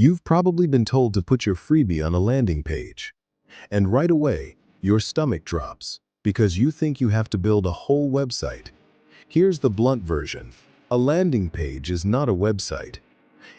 You've probably been told to put your freebie on a landing page, and right away, your stomach drops because you think you have to build a whole website. Here's the blunt version. A landing page is not a website.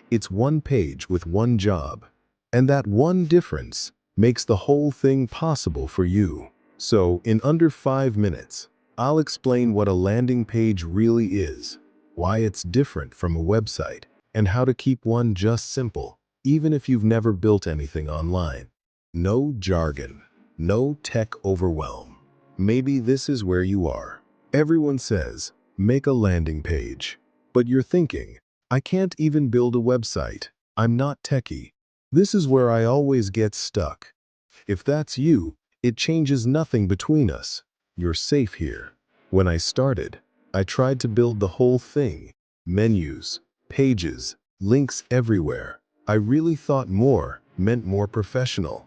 It's one page with one job. And that one difference makes the whole thing possible for you. So, in under 5 minutes, I'll explain what a landing page really is, why it's different from a website, and how to keep one just simple, even if you've never built anything online. No jargon, no tech overwhelm. Maybe this is where you are. Everyone says, make a landing page. But you're thinking, I can't even build a website. I'm not techy. This is where I always get stuck. If that's you, it changes nothing between us. You're safe here. When I started, I tried to build the whole thing. Menus, pages, links everywhere. I really thought more meant more professional.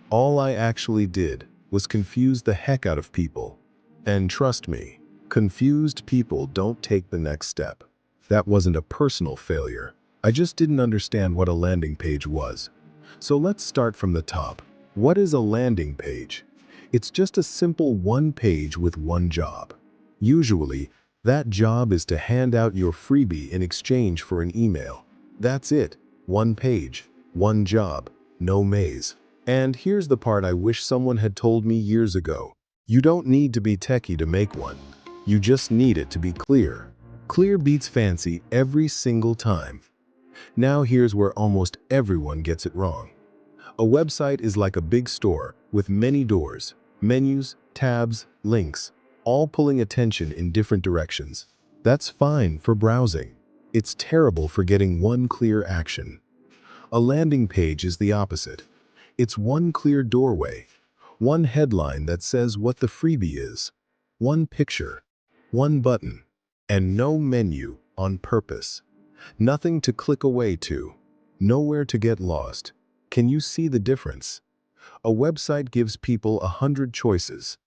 All I actually did was confuse the heck out of people. And trust me, confused people don't take the next step. That wasn't a personal failure. I just didn't understand what a landing page was. So let's start from the top. What is a landing page? It's just a simple one page with one job. Usually, that job is to hand out your freebie in exchange for an email. That's it. One page, one job, no maze. And here's the part I wish someone had told me years ago. You don't need to be techie to make one. You just need it to be clear. Clear beats fancy every single time. Now here's where almost everyone gets it wrong. A website is like a big store with many doors, menus, tabs, links, all pulling attention in different directions. That's fine for browsing. It's terrible for getting one clear action. A landing page is the opposite. It's one clear doorway, one headline that says what the freebie is, one picture, one button, and no menu on purpose. Nothing to click away to, nowhere to get lost. Can you see the difference? A website gives people 100 choices.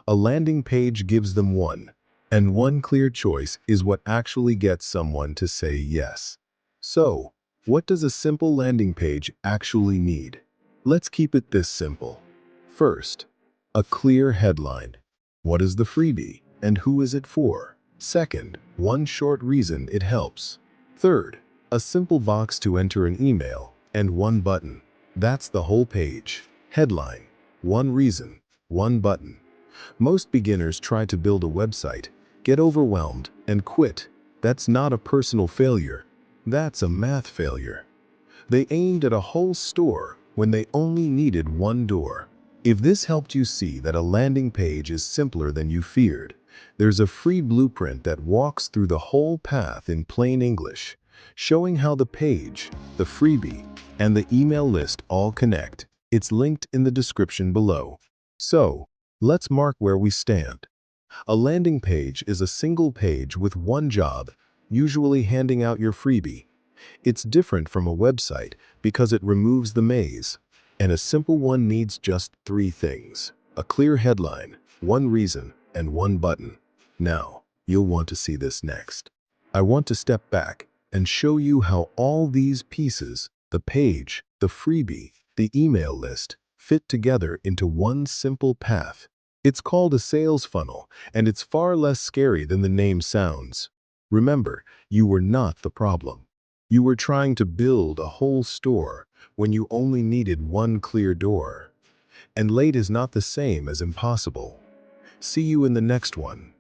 A landing page gives them one, and one clear choice is what actually gets someone to say yes. So, what does a simple landing page actually need? Let's keep it this simple. First, a clear headline. What is the freebie, and who is it for? Second, one short reason it helps. Third, a simple box to enter an email, and one button. That's the whole page. Headline, one reason, one button. Most beginners try to build a website, get overwhelmed, and quit. That's not a personal failure. That's a math failure. They aimed at a whole store when they only needed one door. If this helped you see that a landing page is simpler than you feared, there's a free blueprint that walks through the whole path in plain English, showing how the page, the freebie, and the email list all connect. It's linked in the description below. So, let's mark where we stand. A landing page is a single page with one job, usually handing out your freebie. It's different from a website because it removes the maze, and a simple one needs just 3 things: a clear headline, one reason, and one button. Now, you'll want to see this next. I want to step back and show you how all these pieces, the page, the freebie, the email list, fit together into one simple path. It's called a sales funnel, and it's far less scary than the name sounds. Remember, you were not the problem. You were trying to build a whole store when you only needed one clear door. And late is not the same as impossible. See you in the next one.